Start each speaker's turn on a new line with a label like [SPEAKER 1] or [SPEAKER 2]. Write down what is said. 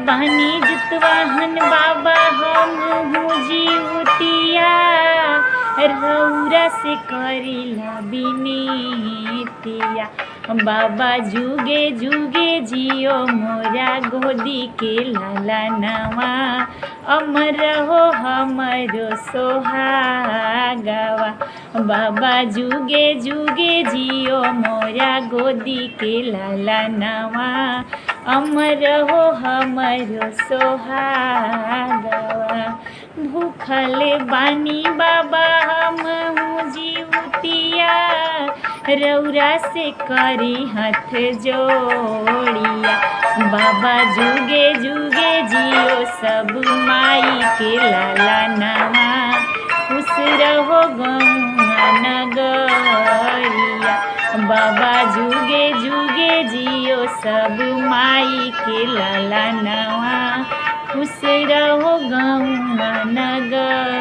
[SPEAKER 1] बहनी जुतवाहन बाबा हम जीवतिया रौरा से करिला बिनतिया। बाबा जुगे जुगे जियो मोरा गोदी के लाला नवा अमर हो हमरो सोहागवा। बाबा जुगे जुगे जियो मोरा गोदी के लाला नवा अमर हो हमरो सोहागवा। भूखल बानी बाबा हम जीवतिया रौरा से करी हाथ जोड़िया। बाबा जुगे जुगे जियो सब माई के लाला नवा खुश रहो गौआ नगरिया। बाबा जुगे जुगे जियो सब माई के लाला नवा खुश रहो गौआ नगरिया।